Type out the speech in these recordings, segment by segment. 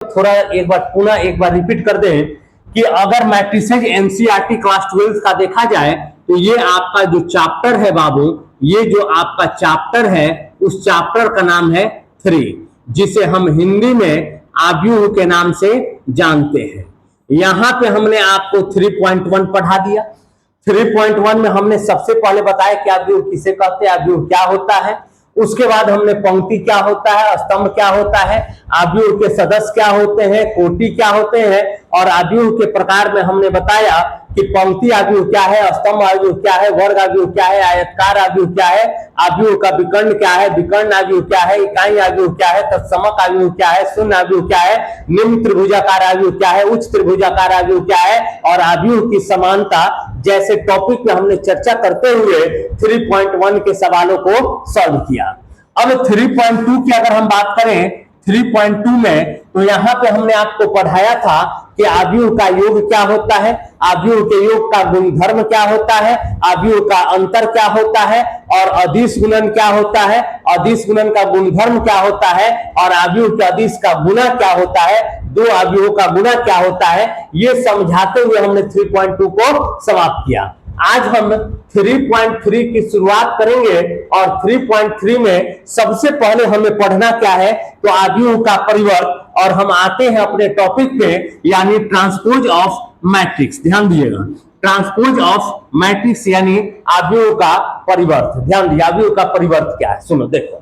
थोड़ा एक बार रिपीट कर दें कि अगर मैट्रिसेज एनसीईआरटी क्लास 12 का देखा जाए तो ये आपका जो चैप्टर है बाबू, ये जो आपका चैप्टर है उस चैप्टर का नाम है 3, जिसे हम हिंदी में आव्यूह के नाम से जानते हैं। यहां पे हमने आपको 3.1 पढ़ा दिया। 3.1 में हमने सबसे पहले बताया कि आव्यूह किसे कहते हैं, आव्यूह क्या होता है। उसके बाद हमने पंक्ति क्या होता है, स्तंभ क्या होता है, आव्यूह के सदस्य क्या होते हैं, कोटि क्या होते हैं, और आव्यूह के प्रकार में हमने बताया कि पंक्ति आव्यूह क्या है, स्तंभ आव्यूह क्या है, वर्ग आव्यूह क्या है, आयतकार आव्यूह क्या है, आव्यूह का विकर्ण क्या है, विकर्ण आव्यूह क्या है, इकाई आव्यूह क्या है, तत्समक आव्यूह क्या है, शून्य आव्यूह क्या है, निम्न त्रिभुजाकार आव्यूह क्या है, उच्च त्रिभुजाकार आव्यूह क्या है, और आव्यूह की समानता जैसे टॉपिक में हमने चर्चा करते हुए 3.1 के सवालों को सॉल्व किया। अब 3.2 की अगर हम बात करें, 3.2 में तो यहां पे हमने आपको पढ़ाया था कि आव्यूह का योग क्या होता है, आव्यूह के योग का गुणधर्म क्या होता है, आव्यूह का अंतर क्या होता है, और अदिश गुणन क्या होता है, अदिश गुणन का गुणधर्म क्या होता है, और आव्यूह के अदिश का गुणा क्या होता है, दो आव्यूहों का गुणा क्या होता है। ये समझाते हुए हमने 3.2 को समाप्त किया। आज हम 3.3 की शुरुआत करेंगे और 3.3 में सबसे पहले हमें पढ़ना क्या है, तो आव्यूह का परिवर्त, और हम आते हैं अपने टॉपिक पे, यानी ट्रांसपोज ऑफ मैट्रिक्स। ध्यान दिएगा, ट्रांसपोज ऑफ मैट्रिक्स यानी आव्यूह का परिवर्त। ध्यान दिए, आव्यूह का परिवर्त क्या है, सुनो देखो।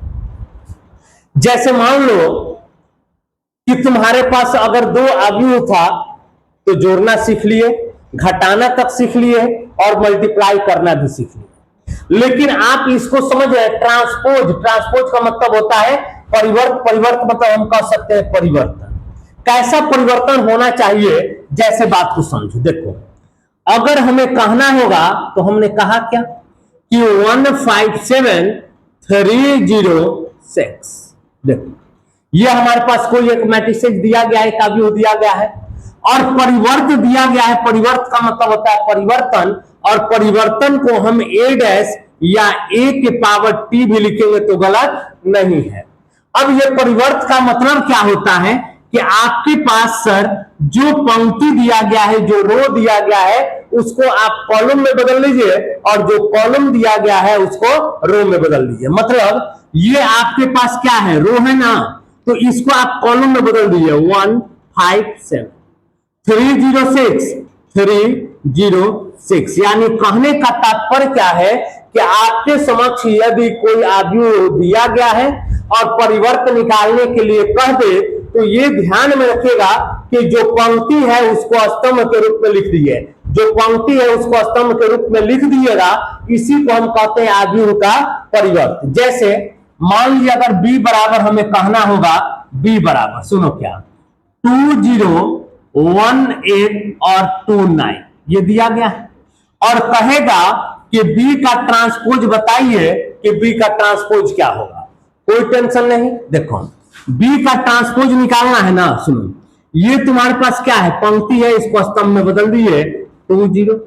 जैसे मान लो कि तुम्हारे पास अगर दो आव्यूह था तो जोड़ना सीख लिए, घटाना तक सीख लिए, और मल्टीप्लाई करना भी सीख लिए। लेकिन आप इसको समझ रहे, ट्रांसपोज, ट्रांसपोज का मतलब होता है परिवर्त, परिवर्त मतलब हम कह सकते हैं परिवर्तन। कैसा परिवर्तन होना चाहिए, जैसे बात को समझो। देखो, अगर हमें कहना होगा तो हमने कहा क्या कि 157306। देखो, ये हमारे पास कोई एक मैट्रिक्स दिया गया है, एक आव्यूह दिया गया है, और परिवर्त दिया गया है। परिवर्त का मतलब होता है परिवर्तन, और परिवर्तन को हम a डैश या a के पावर t भी लिखेंगे तो गलत नहीं है। अब ये परिवर्त का मतलब क्या होता है कि आपके पास सर जो पंक्ति दिया गया है, जो रो दिया गया है, उसको आप कॉलम में बदल लीजिए, और जो कॉलम दिया गया है उसको रो में बदल लीजिए। मतलब ये आपके पास क्या है, रो है ना, तो इसको आप कॉलम में बदल दीजिए। 157 306 यानी कहने का तात्पर्य क्या है कि आपके समक्ष यदि कोई आव्यूह दिया गया है और परिवर्त निकालने के लिए कह दे, तो ये ध्यान में रखिएगा कि जो पंक्ति है उसको स्तंभ के रूप में लिख दिए, जो पंक्ति है उसको स्तंभ के रूप में लिख दिएगा। इसी को हम कहते हैं आव्यूह का परिवर्त। जैसे मान लीजिए अगर b बराबर हमें कहना होगा, b बराबर सुनो क्या, 2018 और 29 ये दिया गया है, और कहेगा कि b का ट्रांसपोज बताइए कि b का ट्रांसपोज क्या होगा। कोई टेंशन नहीं, देखो b का ट्रांसपोज निकालना है ना। सुनो, ये तुम्हारे पास क्या है, पंक्ति है, इसको स्तंभ में बदल दिए 20।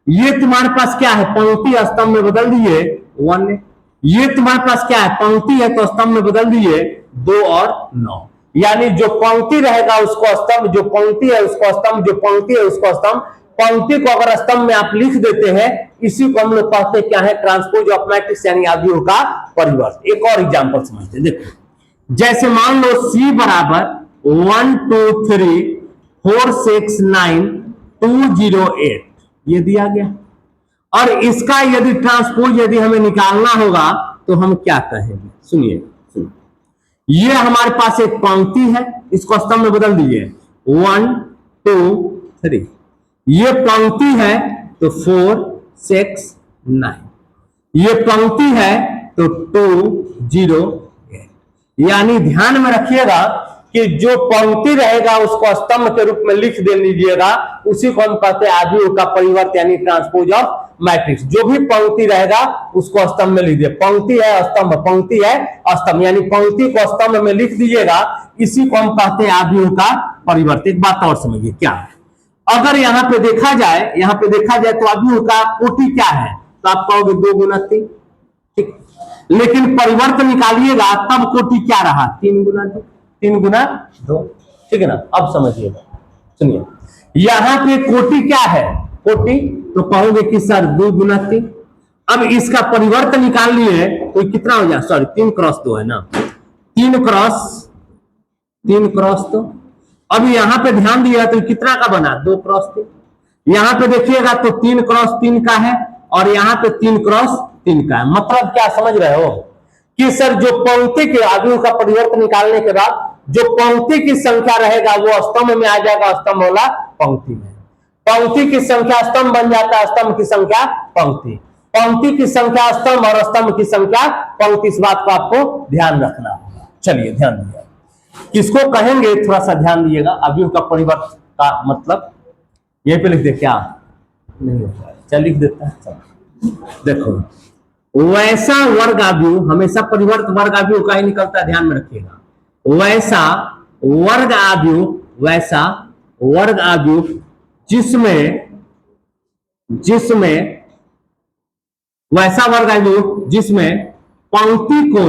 ये तुम्हारे पास क्या है, पंक्ति, स्तंभ में बदल दिए 1। ये तुम्हारे पास क्या है, पंक्ति है तो स्तंभ में बदल दिए 2 और 9। यानी जो पंक्ति रहेगा उसको स्तंभ, जो पंक्ति है उसको स्तंभ, जो पंक्ति है उसको स्तंभ। पंक्ति को अगर स्तंभ में आप लिख देते हैं, इसी को हम लोग कहते हैं क्या है, ट्रांसपोज ऑफ मैट्रिक्स यानी आव्यूह का परिवर्त। एक और एग्जांपल समझते हैं, देखो जैसे मान लो c बराबर 123469208 ये दिया गया, और इसका यदि ट्रांसपोज यदि हमें निकालना होगा तो हम क्या कहेंगे, सुनिए। ये हमारे पास एक पंक्ति है, इसको स्तंभ में बदल दीजिए 1 2 3। ये पंक्ति है तो 4 6 9। ये पंक्ति है तो 208। यानी ध्यान में रखिएगा कि जो पंक्ति रहेगा उसको स्तंभ के रूप में लिख दे लीजिएगा, उसी को हम कहते हैं आव्यूह का परिवर्त यानी ट्रांसपोज ऑफ मैट्रिक्स। जो भी पंक्ति रहेगा उसको स्तंभ में लिख दिए, पंक्ति है स्तंभ, पंक्ति है स्तंभ, यानी पंक्ति को स्तंभ में लिख दीजिएगा। इसी को हम कहते हैं आव्यूह का परिवर्त। एक बात और समझिए क्या है, अगर यहाँ पे देखा जाए, यहाँ पे देखा जाए तो आव्यूह का कोटि क्या है, तो आप कहोगे 2 गुना 3, ठीक। लेकिन परिवर्त निकालिएगा तब कोटि क्या रहा, 3 गुना 2, 3 गुना 2। ठीक है ना। अब समझिएगा, सुनिए, यहां पे कोटि क्या है, कोटि, तो कहोगे कि सर 2 गुना 3। अब इसका परिवर्तन निकाल लिए तो कितना हो जाए, सॉरी 3 क्रॉस 2 है ना, 3 क्रॉस 2। अब यहां पे ध्यान दिया तो कितना का बना, 2 क्रॉस 3। यहां पे देखिएगा तो 3 क्रॉस 3 का है और यहां पे 3 क्रॉस 3 का है। मतलब क्या समझ रहे हो कि सर जो पंक्ति के आगे का परिवर्तन निकालने के बाद जो पंक्ति की संख्या रहेगा वो स्तंभ में आ जाएगा, स्तंभ वाला पंक्ति में। पंक्ति की संख्या स्तंभ बन जाता है, स्तंभ की संख्या पंक्ति, पंक्ति की संख्या स्तंभ और स्तंभ की संख्या पंक्ति। इस बात को आपको ध्यान रखना होगा। चलिए ध्यान दीजिए, किसको कहेंगे थोड़ा सा ध्यान दीजिएगा। अवयव का परिवर्तन का मतलब यहीं पे लिख दे, क्या नहीं होता है, चल लिख देता है। देखो, वैसा वर्ग अवयव हमेशा परिवर्त वर्ग अवयव का ही निकलता है, ध्यान में रखिएगा। वैसा वर्ग अवयव, वैसा वर्ग अवयव वैसा वर्ग अवयव जिसमें पंक्ति को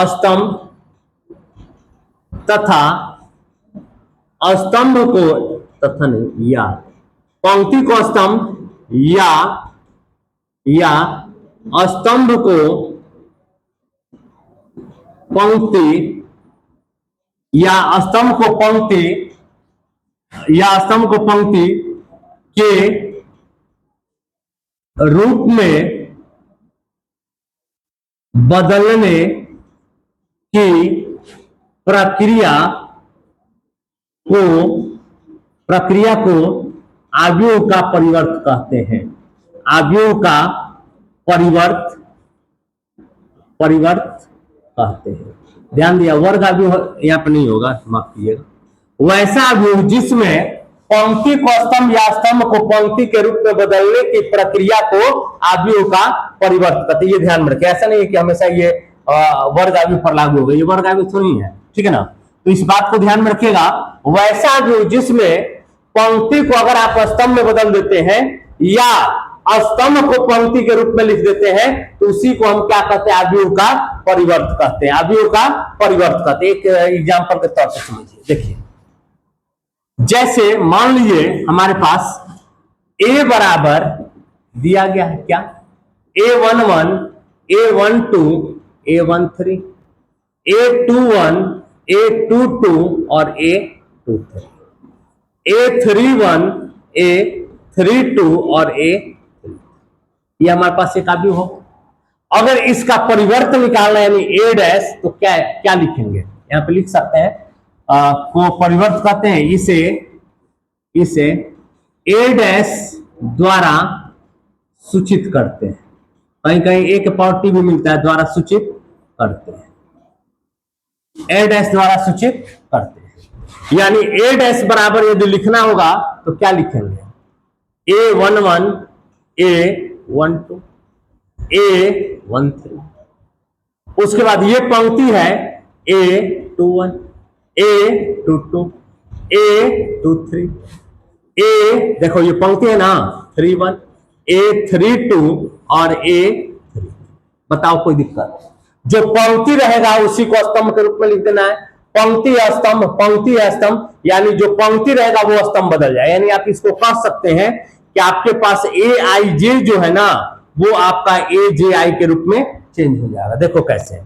स्तंभ तथा स्तंभ को, तथा नहीं, या पंक्ति को स्तंभ या स्तंभ को पंक्ति या स्तंभ को पंक्ति के रूप में बदलने की प्रक्रिया को अवयव का परिवर्त कहते हैं। अवयव का परिवर्त कहते हैं। ध्यान दिया, वर्ग अवयव यहाँ पे नहीं होगा, माफ कीजिएगा। वैसा अवयव जिसमें पंक्ति को स्तंभ या स्तंभ को पंक्ति के रूप में बदलने की प्रक्रिया को अवयव का परिवर्त कहते हैं। ये ध्यान में रखें, ऐसा नहीं है कि हमेशा ये वर्ग अवयव पर लागू होगा, ये वर्ग अवयव थोड़ी है, ठीक है ना। तो इस बात को ध्यान में रखिएगा। वैसा अवयव जिसमें पंक्ति को अगर आप स्तंभ में बदल देते हैं या स्तंभ को पंक्ति के रूप में लिख देते हैं तो उसी को हम क्या कहते हैं, अवयव का परिवर्त कहते हैं। अवयव का परिवर्त कहते हैं। एक एग्जांपल के तौर पर समझिए, देखिए, जैसे मान लीजिए हमारे पास a बराबर दिया गया है, क्या, a11, a12, a13, a21, a22 और a23, a31, a32 और a3। ये हमारे पास एक अवयव हो। अगर इसका परिवर्तन निकालना है यानी a डैश, तो क्या लिखेंगे, यहां पे लिख सकते हैं को परिवर्त कहते हैं, इसे a डैश द्वारा सूचित करते हैं। कहीं कहीं एक पावर टी भी मिलता है, द्वारा सूचित करते हैं, a डैश द्वारा सूचित करते हैं। यानी a डैश बराबर यदि लिखना होगा तो क्या लिखेंगे, a11, a12, a13। उसके बाद ये पंक्ति है a21, a22, a23, देखो ये पंक्ति है ना 31, a32 और a3। बताओ कोई दिक्कत, जो पंक्ति रहेगा उसी को स्तंभ के रूप में लिख देना है। पंक्ति स्तंभ, पंक्ति स्तंभ, यानी जो पंक्ति रहेगा वो स्तंभ बदल जाए। यानी आप इसको कह सकते हैं कि आपके पास aij जो है ना वो आपका aji के रूप में चेंज हो जाएगा। देखो कैसे,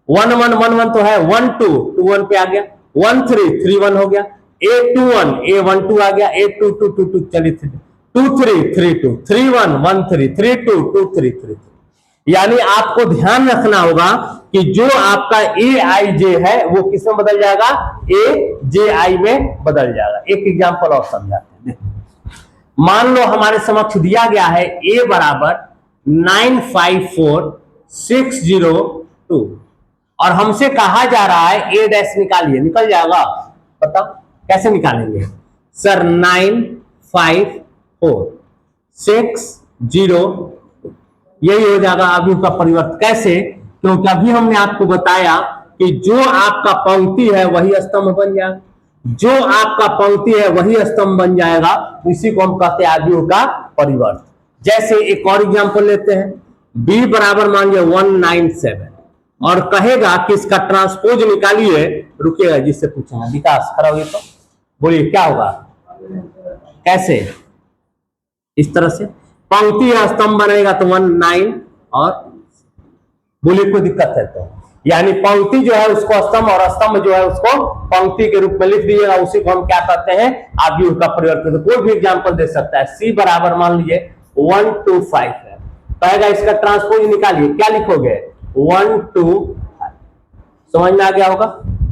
1 1 1 1 तो है, 1 2 2 1 पे आ गया, 1 3 3 1 हो गया, a21 a12 आ गया, a22 2 2 चलिए 2 3 3 2 3 1 1 3 3 2 2 3 3। यानी आपको ध्यान रखना होगा कि जो आपका aij है वो किस में बदल जाएगा, aji में बदल जाएगा। एक एग्जांपल और समझाते हैं। मान लो हमारे समक्ष दिया गया है a बराबर 954602 और हमसे कहा जा रहा है a डैश निकालिए, निकल जाएगा, बताओ कैसे निकालेंगे सर, 954602 यही हो जाएगा अवयव का परिवर्तन। कैसे, क्योंकि अभी हमने आपको बताया कि जो आपका पंक्ति है वही स्तंभ बन जाएगा, जो आपका पंक्ति है वही स्तंभ बन जाएगा, इसी को हम कहते हैं अवयव का परिवर्तन। जैसे एक और एग्जांपल लेते हैं, बी बराबर मान लीजिए 197 और कहेगा कि इसका ट्रांसपोज निकालिए, रुकिएगा जिससे पूछेंगे। विकास खड़ा होइए तो बोलिए क्या होगा, कैसे, इस तरह से पंक्ति या स्तंभ बनेगा तो 19 और बोलिए कोई दिक्कत है तो, यानी पंक्ति जो है उसको स्तंभ और स्तंभ जो है उसको पंक्ति के रूप में लिख दीजिएगा, उसी को हम क्या कहते हैं, आव्यूह का परिवर्तन। तो कोई भी एग्जांपल दे सकता है। सी बराबर मान लीजिए 125 है, कहेगा इसका ट्रांसपोज निकालिए, क्या लिखोगे 125, समझ में आ गया होगा,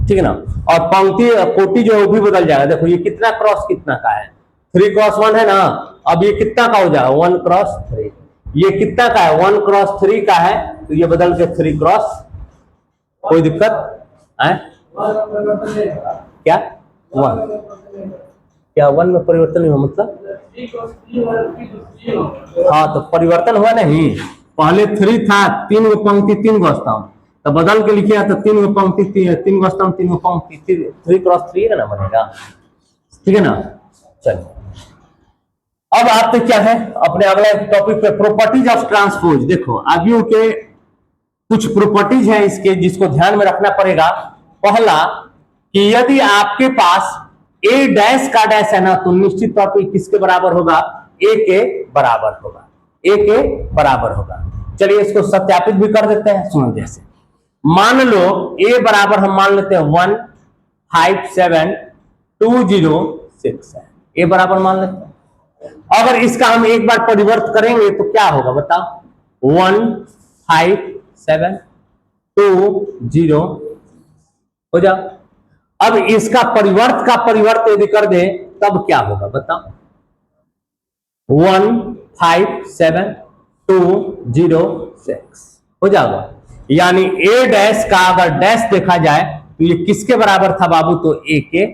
ठीक है ना। और पंक्ति कोटि जो है वो भी बदल जाएगा। देखो ये कितना क्रॉस कितना का है, 3 क्रॉस 1 है ना, अब ये कितना का हो जाएगा 1 क्रॉस 3, ये कितना का है 1 क्रॉस 3 का है, तो ये बदल के 3 क्रॉस, कोई दिक्कत है क्या, 1 क्या 1 में परिवर्तन नहीं हुआ मतलब, हाँ तो परिवर्तन हुआ नहीं, पहले 3 था, 3 गो पंक्ति 3 गो स्तंभ, तो बदल के लिखिए तो 3 गो पंक्ति 3 गो स्तंभ 3 गो पंक्ति 3 क्रॉस 3 है ना बनेगा, ठीक है ना। चलिए अब आपसे क्या है अपने अगले टॉपिक पे, प्रॉपर्टीज ऑफ ट्रांसपोज। देखो आव्यूह के कुछ प्रॉपर्टीज है इसके जिसको ध्यान में रखना पड़ेगा। पहला कि यदि आपके पास ए डैश का डैश है ना, तो निश्चित तौर पर किसके बराबर होगा, ए के बराबर होगा, ए के बराबर होगा। चलिए इसको सत्यापित भी कर देते हैं, सुनो जैसे मान लो ए बराबर हम मान लेते हैं 157,206 है, ए बराबर मान लेते हैं। अगर इसका हम एक बार परिवर्त करेंगे तो क्या होगा बताओ, 157,206 हो जाओ। अब इसका परिवर्त का परिवर्त यदि कर दे तब क्या होगा बताओ, 157,206 हो जाएगा। यानी ए डैश का अगर डैश देखा जाए तो ये किसके बराबर था बाबू, तो ए के,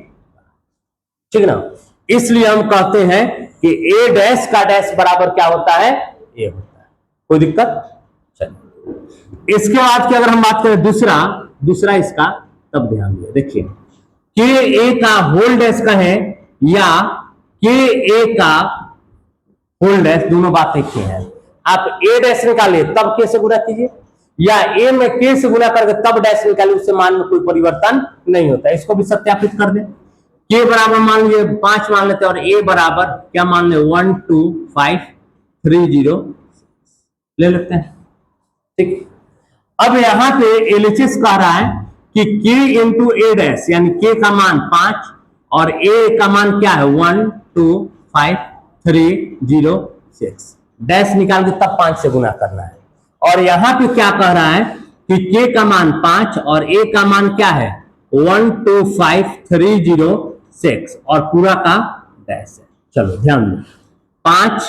ठीक ना। इसलिए हम कहते हैं कि ए डैश का डैश बराबर क्या होता है, ए होता है, कोई दिक्कत। चलिए इसके बाद की अगर हम बात करें दूसरा इसका, तब ध्यान दिया, देखिए के ए का होल डैश का है या के ए का होल डैश, दोनों बात एक ही है। आप ए डैश निकालिए तब के से गुणा कीजिए, या ए में के से गुणा करके तब डैश निकालिए, उससे मान में कोई परिवर्तन नहीं होता। इसको भी सत्यापित कर दे। के बराबर मान लीजिए 5 मान लेते हैं और ए बराबर क्या मान ले 125,306 ले लेते हैं, ठीक। अब यहां पे एलएचएस कह रहा है कि के इंटू ए डैश, यानी के का मान 5 और ए का मान क्या है 125,306, डैश निकाल के तब 5 से गुना करना है। और यहां पे क्या कह रहा है कि के का मान 5 और ए का मान क्या है 125,306 और पूरा का डैश है। चलो ध्यान दो, 5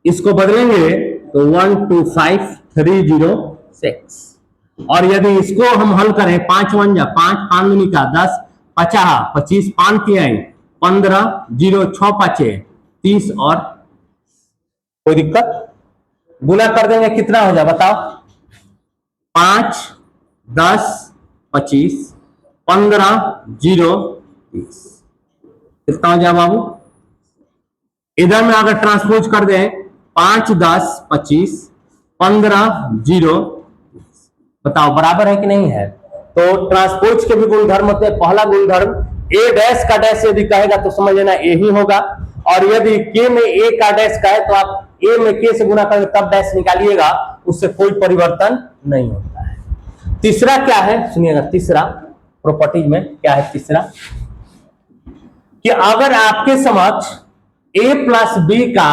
इसको बदलेंगे तो 125,306, और यदि इसको हम हल करें 5 1 जा 5 5 दूनी का 10 50 25 5 की आई 15 0 6 5 30 और कोई दिक्कत, गुना कर देंगे कितना हो जाए बताओ, 5 10 25 15 0 30 कितना हो जाए बाबू। इधर में अगर ट्रांसपोज कर दें 5 10 25 15 0 बताओ बराबर है कि नहीं है। तो ट्रांसपोज के भी गुणधर्म होते हैं। पहला गुणधर्म ए डैश का डैश यदि कहेगा तो समझ लेना ए ही होगा, और यदि के में ए का डैश का है तो आप ए में के से गुना करेंगे तब डैश निकालिएगा, उससे कोई परिवर्तन नहीं होता है। तीसरा क्या है सुनिएगा, तीसरा प्रॉपर्टीज में क्या है, तीसरा कि अगर आपके समक्ष ए प्लस बी का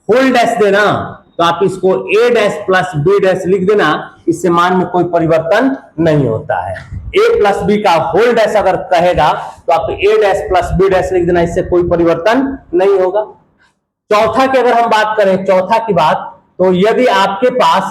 होल डैश देना तो आप इसको ए डैश प्लस बी डैश लिख देना, इससे मान में कोई परिवर्तन नहीं होता है। ए प्लस बी का होल डैश अगर कहेगा तो आप ए डैश प्लस बी डैश लिख देना, इससे कोई परिवर्तन नहीं होगा। चौथा की अगर हम बात करें, चौथा की बात, तो यदि आपके पास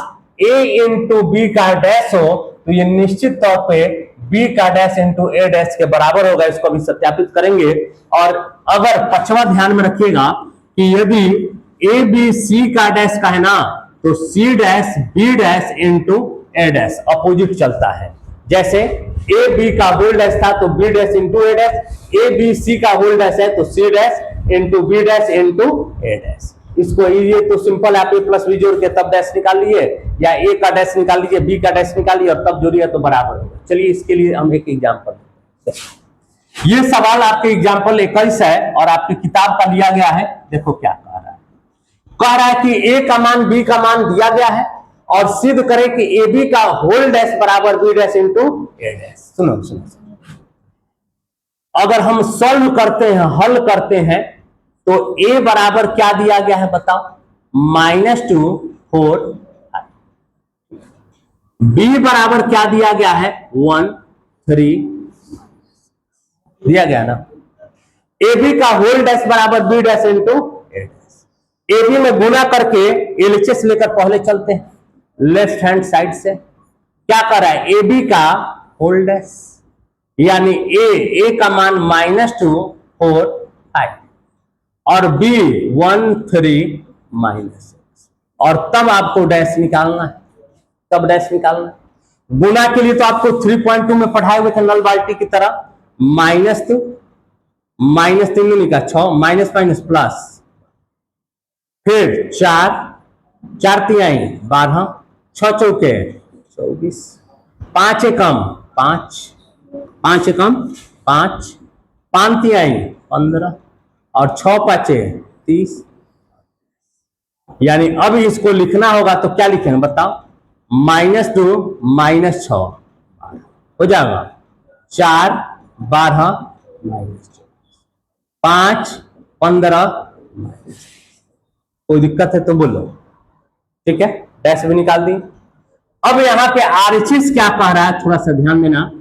ए इंटू बी का डैश हो तो ये निश्चित तौर पे बी का डैश इंटू ए डैश के बराबर होगा। इसको भी सत्यापित करेंगे। और अगर पछवा ध्यान में रखिएगा कि यदि ए बी सी का डैश का है ना, तो C dash B dash into A dash opposite चलता है। जैसे ए बी का होल डैश था तो B dash into A dash, A B C का होल डैश है तो C dash into B dash into A dash. इसको ये तो सिंपल आप ए प्लस बी जोड़ के तब डैश निकाल लिए, या ए का डैश निकाल लीजिए, बी का डैश निकालिए और तब जोड़िए तो बराबर होगा। चलिए इसके लिए हम एक एग्जाम्पल, ये सवाल आपके एग्जाम्पल 21 है और आपकी किताब का दिया गया है। देखो क्या कह रहा है, कह रहा है कि ए का मान बी का मान दिया गया है और सिद्ध करें कि ए बी का होल डैश बराबर B dash into A dash. सुनो सुनो, अगर हम सॉल्व करते हैं, हल करते हैं, तो a बराबर क्या दिया गया है बताओ, -2 4, b बराबर क्या दिया गया है 1 3 दिया गया ना। ए बी का होल डैश बराबर B dash into A dash. A B में गुना करके एलएचएस लेकर पहले चलते हैं लेफ्ट हैंड साइड से। क्या कर रहा है, ए बी का होल डैश यानी ए का मान -2 4 5 और बी 1 3 -6 और तब आपको डैश निकालना है, तब डैश निकालना है। गुना के लिए तो आपको 3.2 में पढ़ाए हुए थे नल बाल्टी की तरह, -2 -3 का 6 माइनस माइनस प्लस, फिर 4 4 तिहाई 12 6 चौके 24 5 एकम 5 5 एकम 5 5 तिहाई 15 और 6 पाँचे 30। यानी अब इसको लिखना होगा तो क्या लिखेंगे बताओ, -2 -6 हो जाएगा 4 12 5 15। कोई दिक्कत है तो बोलो, ठीक है, डैश भी निकाल दी। अब यहां पे आरएचएस क्या कह रहा है, थोड़ा सा ध्यान देना।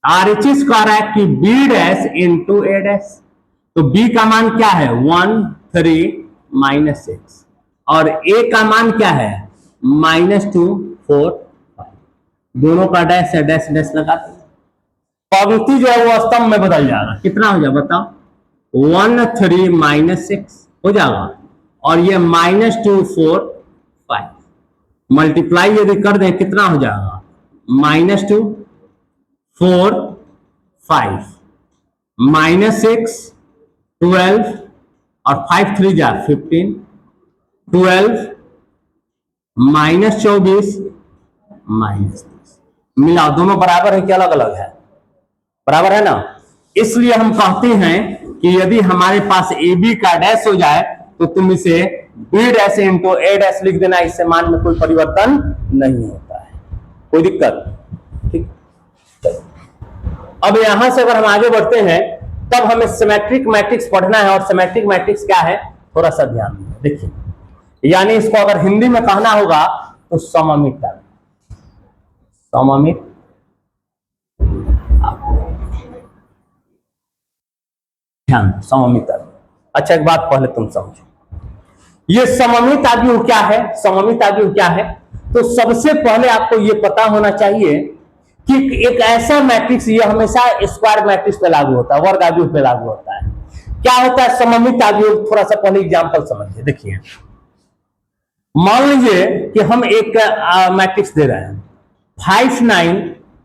आरएचएस कह रहा है कि B dash into A dash, तो बी का मान क्या है 1 3 -6 और ए का मान क्या है -2 4 5। दोनों का डैश है, डैश डैश लगाते हैं, पंक्ति जो है वो स्तंभ में बदल जाएगा। कितना हो जाएगा बताओ, 1 3 -6 हो जाएगा और ये -2 4 5 मल्टीप्लाई यदि कर दें कितना हो जाएगा, -2 4 5 -6 12 और 5 3 जा 15 12 -24 -30। मिला, दोनों बराबर है कि अलग अलग है, बराबर है ना। इसलिए हम कहते हैं कि यदि हमारे पास ए बी का डैश हो जाए तो तुम इसे B dash into A dash लिख देना, इससे मान में कोई परिवर्तन नहीं होता है, कोई दिक्कत, ठीक। अब यहां से अगर हम आगे बढ़ते हैं तब हमें सिमेट्रिक मैट्रिक्स पढ़ना है, और सिमेट्रिक मैट्रिक्स क्या है थोड़ा सा ध्यान देखिए, यानी इसको अगर हिंदी में कहना होगा तो सममित, सममित सममित। अच्छा एक बात पहले तुम समझो, ये सममित आव्यूह क्या है, सममित आव्यूह क्या है। तो सबसे पहले आपको ये पता होना चाहिए कि एक ऐसा मैट्रिक्स, ये हमेशा स्क्वायर मैट्रिक्स पे लागू होता है, वर्ग आव्यूह पे लागू होता है। क्या होता है सममित आव्यूह, थोड़ा सा पहले एग्जांपल समझिए। देखिए मान लीजिए कि हम एक मैट्रिक्स दे रहे हैं 5 9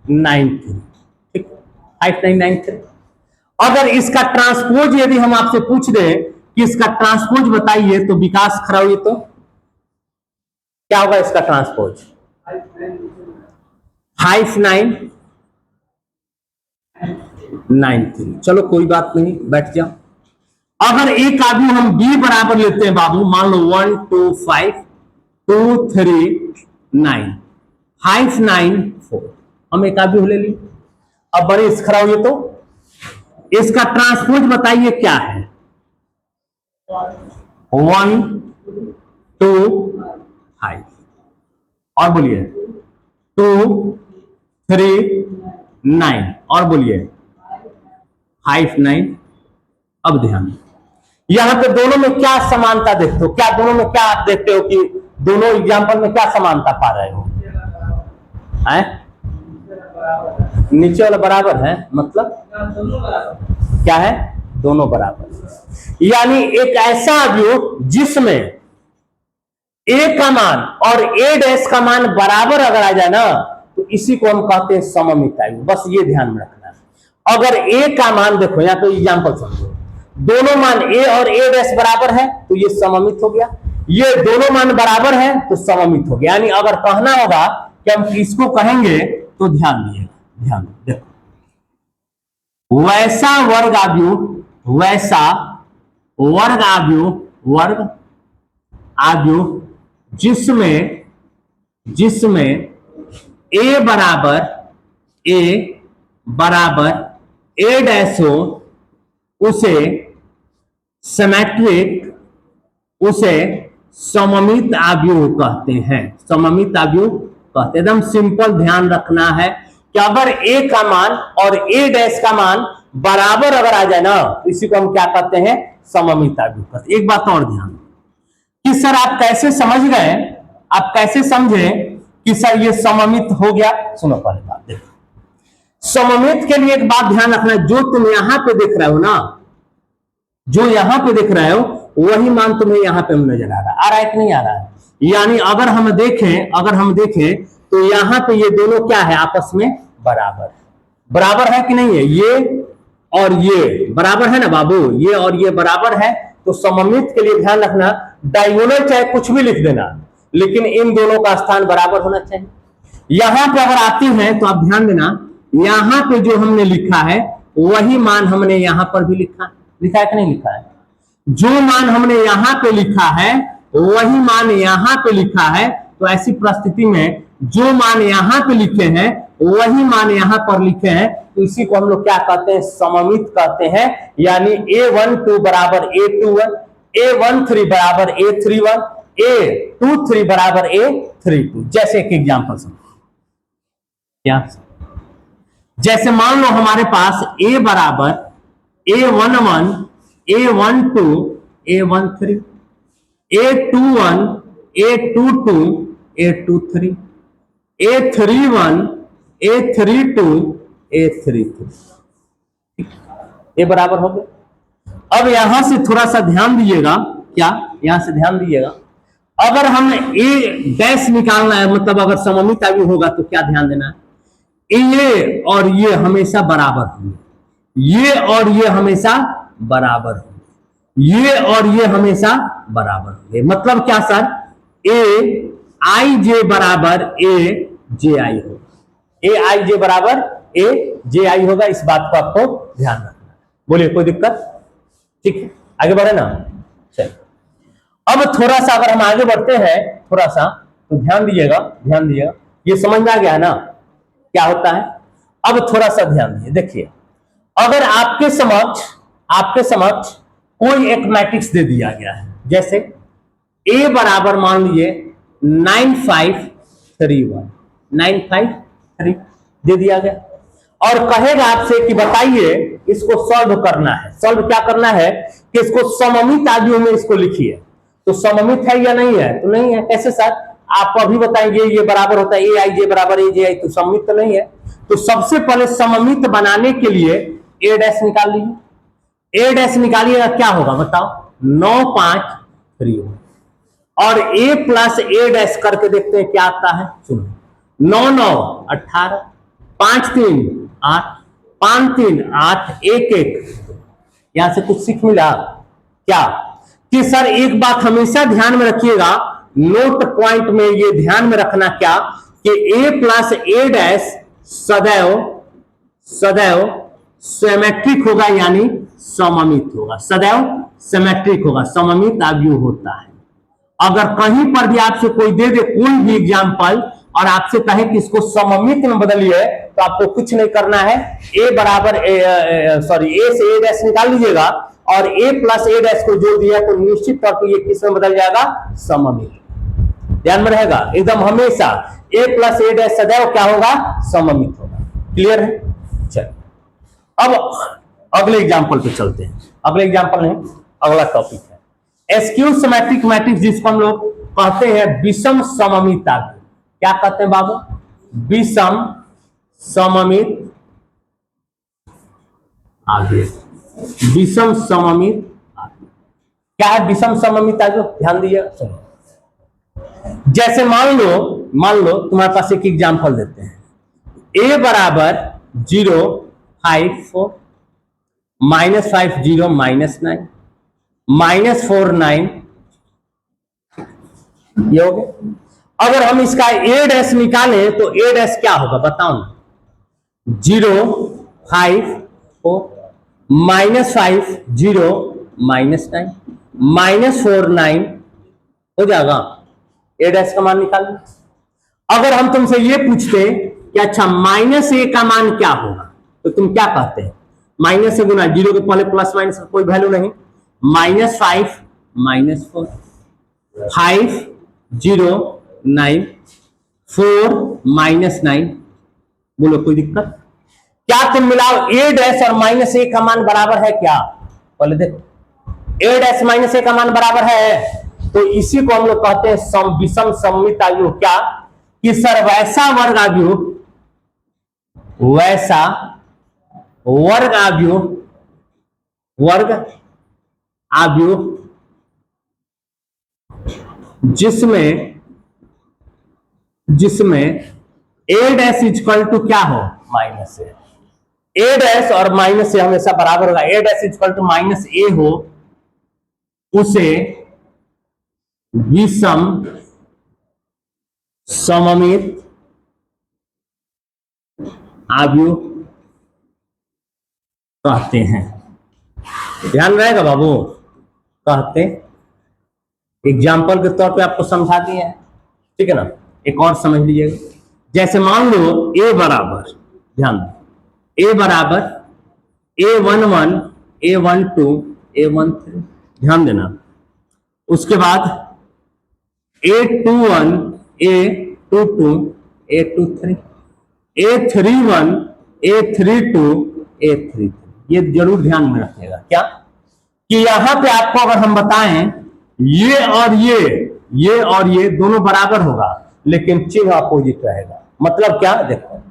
9 3, ठीक, 5 9 9 3। अगर इसका ट्रांसपोज यदि हम आपसे पूछ दें कि इसका ट्रांसपोज बताइए तो विकास खराब, तो क्या होगा इसका ट्रांसपोज 5 9 9 3। चलो कोई बात नहीं, बैठ जाओ। अगर एक आव्यूह हम बी बराबर लेते हैं बाबू, मान लो 1 2 5 2 3 9 5 9 4, हम एक आव्यूह ले ली। अब बड़े इस खराब, तो इसका ट्रांसपोज बताइए क्या है, 1 2 5 और बोलिए 2 3 9 और बोलिए 5 9। अब ध्यान, यहां पे दोनों में क्या समानता देखते हो, क्या दोनों में क्या आप देखते हो कि दोनों एग्जाम्पल में क्या समानता पा रहे हो, है नीचे वाला बराबर है, मतलब क्या है दोनों बराबर। यानी एक ऐसा आव्यूह जिसमें ए का मान और ए डैश का मान बराबर अगर आ जाए ना तो इसी को हम कहते हैं सममित आव्यूह। बस ये ध्यान में रखना है। अगर ए का मान देखो, यहां पे एग्जांपल समझो, दोनों मान a और a डैश बराबर है तो ये सममित हो गया, ये दोनों मान बराबर है तो सममित हो गया। यानी अगर कहना होगा कि हम किसको कहेंगे तो ध्यान दिएगा, ध्यान देखो, वैसा वर्ग आव्यूह, वैसा वर्ग आव्यूह जिसमें a बराबर a डैश हो, उसे सममित आव्यूह कहते हैं, सममित आव्यूह कहते हैं। एकदम सिंपल ध्यान रखना है कि अगर a का मान और a डैश का मान बराबर अगर आ जाए ना, इसी को हम क्या कहते हैं, सममित आव्यूह कहते हैं। एक बात और ध्यान कि सर आप कैसे समझ गए, आप कैसे समझे कि सर ये सममित हो गया। सुनो पहले बात देखो, सममित के लिए एक बात ध्यान रखना, जो तुम यहां पे देख रहे हो ना, जो यहां पे देख रहे हो वही मान तुम्हें यहां पे नजर आ रहा है कि नहीं आ रहा है। यानी अगर हम देखें तो यहां पे ये दोनों क्या है, आपस में बराबर है कि नहीं है, ये और ये बराबर है ना बाबू, ये और ये बराबर है। तो सममित के लिए ध्यान रखना, डायगोनल चाहे कुछ भी लिख देना, लेकिन इन दोनों का स्थान बराबर होना चाहिए। यहां पे अगर आते हैं तो आप ध्यान देना, यहां पे जो हमने लिखा है वही मान हमने यहां पर भी लिखा है कि नहीं लिखा है। जो मान हमने यहां पे लिखा है वही मान यहां पे लिखा है। तो ऐसी परिस्थिति में जो मान यहां पे लिखे हैं वही मान यहां पर लिखे हैं, तो इसी को हम लोग क्या कहते हैं, सममित कहते हैं। यानी a12 बराबर a21, a13 बराबर a31, a23 बराबर a32। जैसे एक एग्जांपल समझो, क्या जैसे मान लो हमारे पास a बराबर a11, a12, a13, a21, a22, a23, a31, a32, a33, ये बराबर हो गया। अब यहां से थोड़ा सा ध्यान दीजिएगा, क्या यहां से ध्यान दीजिएगा, अगर हम a डैश निकालना है, मतलब अगर सममित आव्यूह होगा तो क्या ध्यान देना है, ये और ये हमेशा बराबर होंगे, ये और ये हमेशा बराबर होंगे, ये और ये हमेशा बराबर होंगे। मतलब क्या सर, ए आई जे बराबर ए जे आई होगा, ए आई जे बराबर ए जे आई होगा। इस बात को आपको ध्यान रखना है। बोलिए कोई दिक्कत, ठीक है, आगे बढ़े ना। चलिए अब थोड़ा सा अगर हम आगे बढ़ते हैं थोड़ा सा, तो ध्यान दीजिएगा, ये समझ में आ गया है ना क्या होता है। अब थोड़ा सा ध्यान दीजिए, देखिए अगर आपके समक्ष कोई एक मैट्रिक्स दे दिया गया है, जैसे a बराबर मान लीजिए 9531 दे दिया गया, और कहेगा आपसे कि बताइए इसको सॉल्व करना है। सॉल्व क्या करना है कि इसको सममित आव्यूह में इसको लिखिए। तो सममित है या नहीं है, तो नहीं है। कैसे सर, आप अभी बताएंगे ये बराबर होता है ए आई जे बराबर ए जे आई, तो सममित तो नहीं है। तो सबसे पहले सममित बनाने के लिए ए डैश निकाल लीजिए। ए डैश निकालिएगा क्या होगा बताओ, 953 और ए प्लस ए डैश करके देखते हैं क्या आता है। सुनो, 9 9 18, 5 3 8, 5 3 8, 1 1। यहां से कुछ सीख मिला क्या कि सर एक बात हमेशा ध्यान में रखिएगा, नोट पॉइंट में ये ध्यान में रखना क्या कि ए प्लस ए डैश सदैव सिमेट्रिक होगा, यानी सममित होगा, सदैव सिमेट्रिक होगा, सममित आव्यूह होता है। अगर कहीं पर भी आपसे कोई दे दे कोई भी एग्जाम्पल और आपसे कहे कि इसको सममित में बदलिए, तो आपको कुछ नहीं करना है, ए बराबर ए से ए डैश निकाल लीजिएगा और ए प्लस ए डैश को जोड़ दिया तो निश्चित तौर पर ये किस में बदल जाएगा, सममित। ध्यान में रहेगा एकदम हमेशा, ए प्लस ए डैश सदैव क्या होगा, सममित होगा। क्लियर है। चलिए अब अगले एग्जाम्पल पे चलते हैं। अगले एग्जाम्पल नहीं, अगला टॉपिक है स्क्यू सिमेट्रिक मैट्रिक्स, जिसको हम लोग कहते हैं विषम सममित आव्यूह। क्या कहते हैं बाबू, विषम सममित आव्यूह। विषम सममित आव्यूह क्या है, विषम सममित आव्यूह, ध्यान दीजिए। जैसे मान लो तुम्हारे पास एक एग्जाम्पल देते हैं, a बराबर 0 5 4, -5 0 -9 -4 9, ये हो गया। अगर हम इसका a डैश निकालें तो a डैश क्या होगा बताओ ना, 0 5 4 -5 0 -9 -4 9 हो जाएगा। a डैश का मान निकाल। अगर हम तुमसे ये पूछते कि अच्छा -a का मान क्या होगा तो तुम क्या कहते हैं? माइनस से गुना, जीरो के पहले प्लस माइनस का कोई वैल्यू नहीं, -5 -4 5 0 9 4 -9, बोलो कोई दिक्कत? क्या तुम मिलाओ a डैश और -a का मान बराबर है क्या? पहले देखो, a डैश -a का मान बराबर है तो इसी को हम लोग कहते हैं विषम सममित आव्यूह। क्या कि सर वैसा वर्ग आव्यूह, वैसा वर्ग आव्यूह, वर्ग आव्यूह जिसमें a डैश इक्वल टू क्या हो, -a। a डैश और -a हमेशा बराबर होगा। a dash equal to -a हो उसे विषम सममित आव्यूह कहते हैं। ध्यान रहेगा बाबू, कहते। एग्जाम्पल के तौर पे आपको समझा दिए हैं, ठीक है ना। एक और समझ लीजिएगा, जैसे मान लो a बराबर, ध्यान दो, a बराबर a11 a12 a13, ध्यान देना। उसके बाद a21 a22 a23 a31 a32 a33, ये जरूर ध्यान में रखिएगा। क्या कि यहां पे आपको अगर हम बताएं ये और ये दोनों बराबर होगा लेकिन चिन्ह अपोजिट रहेगा। मतलब क्या, देखो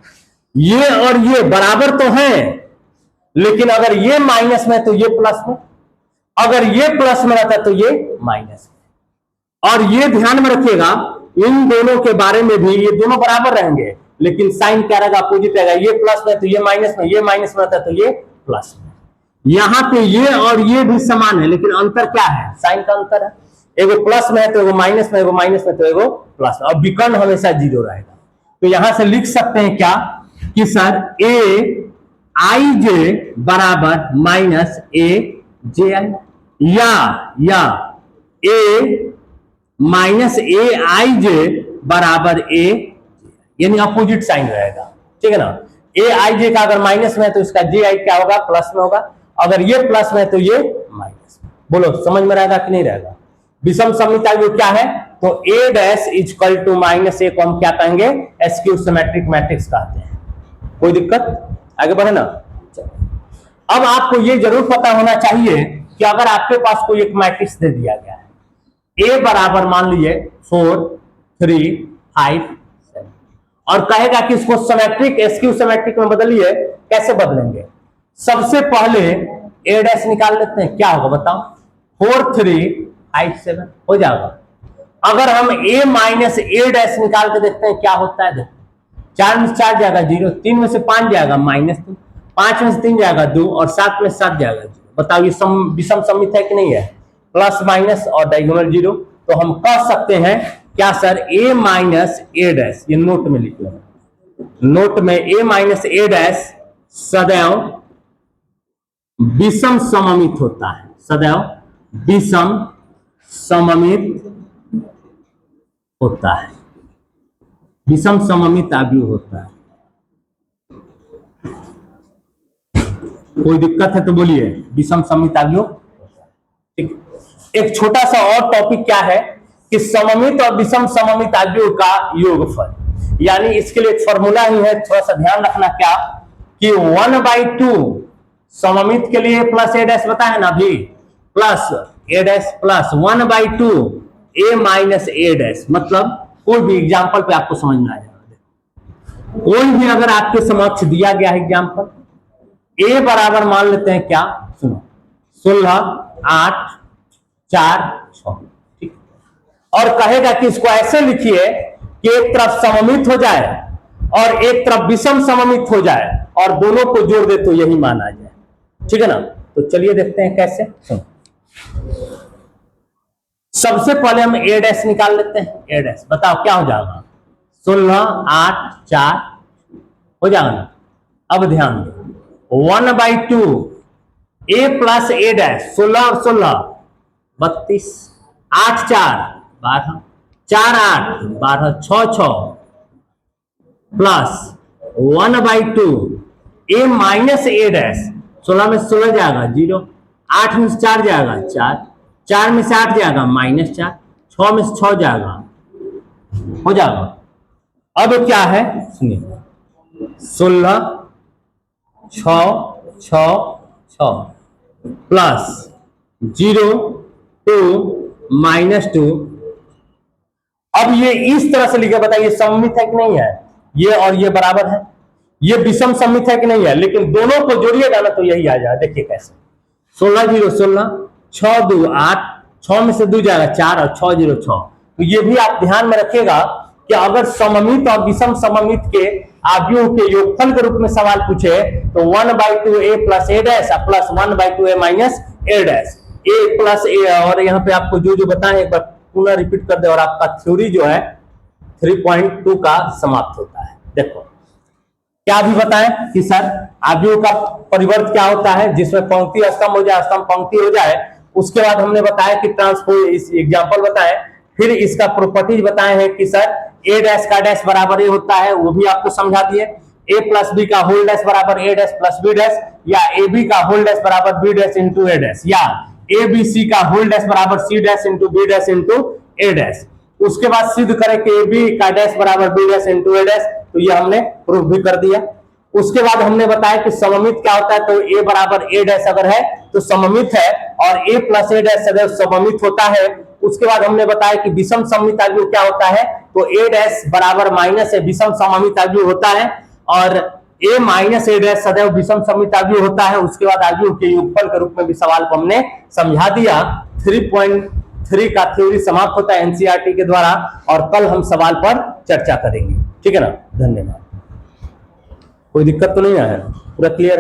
ये और ये बराबर तो हैं लेकिन अगर ये माइनस में तो ये प्लस में, अगर ये प्लस में रहता तो ये माइनस में। और ये ध्यान में रखिएगा इन दोनों के बारे में भी, ये दोनों बराबर रहेंगे लेकिन साइन क्या रहेगा, अपोजिट रहेगा। ये प्लस में तो ये माइनस में, ये माइनस में रहता तो ये प्लस में। यहां पे ये और ये भी समान है लेकिन अंतर क्या है, साइन का अंतर है। एगो प्लस में है तो एगो माइनस में, एगो माइनस में तो एगो प्लस में, और विकर्ण हमेशा जीरो रहेगा। तो यहां से लिख सकते हैं क्या कि सर a आई जे बराबर -a जे आई, या a -a आई जे बराबर a, यानी अपोजिट साइन रहेगा, ठीक है ना। a आई जे का अगर माइनस में है तो इसका जे आई क्या होगा, प्लस में होगा। अगर ये प्लस में है तो ये माइनस में। बोलो समझ में रहेगा कि नहीं रहेगा? विषम सममित आव्यूह क्या है, तो a dash equal to -a को हम क्या कहेंगे, स्क्यू सिमेट्रिक मैट्रिक्स कहते हैं। कोई दिक्कत? आगे बढ़े ना। अब आपको ये जरूर पता होना चाहिए कि अगर आपके पास कोई एक मैट्रिक्स दे दिया गया है, a बराबर मान लीजिए 4 3 5 7, और कहेगा कि इसको सिमेट्रिक स्क्यू सिमेट्रिक में बदलिए। कैसे बदलेंगे? सबसे पहले a डैश निकाल लेते हैं, क्या होगा बताओ, 4 3 5 7 हो जाएगा। अगर हम a माइनस a डैश निकाल के देखते हैं क्या होता है, देखो 4 में से 4 जाएगा 0, 3 में से 5 जाएगा -2, 5 में से 3 जाएगा 2 और 7 में 7 जाएगा 0। बताओ ये विषम सममित है कि नहीं है? प्लस माइनस और डायगोनल 0। तो हम कह सकते हैं क्या sir, a minus a dash, ये नोट में लिख लो, नोट में a माइनस a डैश सदैव विषम सममित होता है, सदैव विषम सममित होता है, विषम सममित आव्यूह होता है। कोई दिक्कत है तो बोलिए, विषम सममित आव्यूह। ठीक, एक छोटा सा और टॉपिक क्या है कि सममित और विषम सममित आव्यूह का योगफल, यानी इसके लिए एक फॉर्मूला ही है, थोड़ा सा ध्यान रखना। क्या कि 1/2 सममित के लिए प्लस a डैश बताया ना अभी, plus a dash plus 1/2 a minus a dash. मतलब कोई भी एग्जाम्पल पे आपको समझ में आ जाएगा। कोई भी अगर आपके समक्ष दिया गया है एग्जाम्पल, a बराबर मान लेते हैं क्या, सुनो 16 8 4 6, ठीक। और कहेगा कि इसको ऐसे लिखिए कि एक तरफ सममित हो जाए और एक तरफ विषम सममित हो जाए और दोनों को जोड़ दे तो यही मान आ जाए। ठीक है ना। तो चलिए देखते हैं कैसे। सबसे पहले हम ए डैश निकाल लेते हैं। ए डैश बताओ क्या हो जाएगा, 16 8 4 हो जाएगा ना। अब ध्यान दो 1/2 ए प्लस ए डैश 16 और 16 32, 8 4 12, 4 8 12, 6 6 प्लस 1/2 ए माइनस ए डैश 16 में 16 जाएगा 0, 8 में से 4 जाएगा 4, 4 में से 8 जाएगा -4, 6 में से 6 जाएगा, हो जाएगा। अब क्या है सुनिए, 16 6 6 6 प्लस 0 2 -2। अब ये इस तरह से लिखे, बताइए सममित है कि नहीं है, ये और ये बराबर है, ये विषम सममित है कि नहीं है, लेकिन दोनों को जोड़िएगा ना तो यही आ जाए। देखिए कैसे, 16 0 16, 6 2 8, 6 में से 2 जाएगा 4 और 6 0 6। तो ये भी आप ध्यान में रखिएगा कि अगर सममित और विषम सममित के आव्यूह के योगफल के रूप में सवाल पूछे तो 1/2 ए प्लस ए डैश प्लस 1/2 ए माइनस ए डैश, ए प्लस ए। और यहाँ पे आपको जो जो बताएं एक बार पुनः रिपीट कर दे और आपका थ्योरी जो है 3.2 का समाप्त होता है। देखो क्या भी बताएं कि सर आव्यूह का परिवर्त क्या होता है, जिसमें पंक्ति स्तंभ हो जाए, स्तंभ पंक्ति हो जाए। उसके बाद हमने बताया कि ट्रांसपोज, इस एग्जांपल बताएं, फिर इसका प्रॉपर्टीज बताए हैं कि सर ए डैश का डैश बराबर ए होता है, वो भी आपको समझा दिए। ए प्लस बी का होल डैश बराबर A dash plus B dash, या ए बी का होल डैश बराबर B dash into A dash, या ए बी सी का होल डैश बराबर C dash into B dash into A dash. उसके बाद सिद्ध करें कि ए बी का डैश बराबर B dash into A dash, तो ये हमने प्रूफ भी कर दिया। उसके बाद हमने बताया कि सममित क्या होता है, तो ए बराबर ए डैश अगर है तो सममित है, और ए प्लस ए डैश सदैव सममित होता है। उसके बाद हमने बताया कि विषम सममित आव्यूह क्या होता है, तो ए डैश बराबर माइनस ए विषम सममित आव्यूह होता है, और ए माइनस ए डैश सदैव विषम सममित आव्यूह होता है। उसके बाद आव्यूह के योगफल के रूप में भी सवाल को हमने समझा दिया। 3.3 का थ्योरी समाप्त होता है एनसीईआरटी के द्वारा, और कल हम सवाल पर चर्चा करेंगे। ठीक है ना, धन्यवाद। कोई दिक्कत तो नहीं है, पूरा क्लियर है।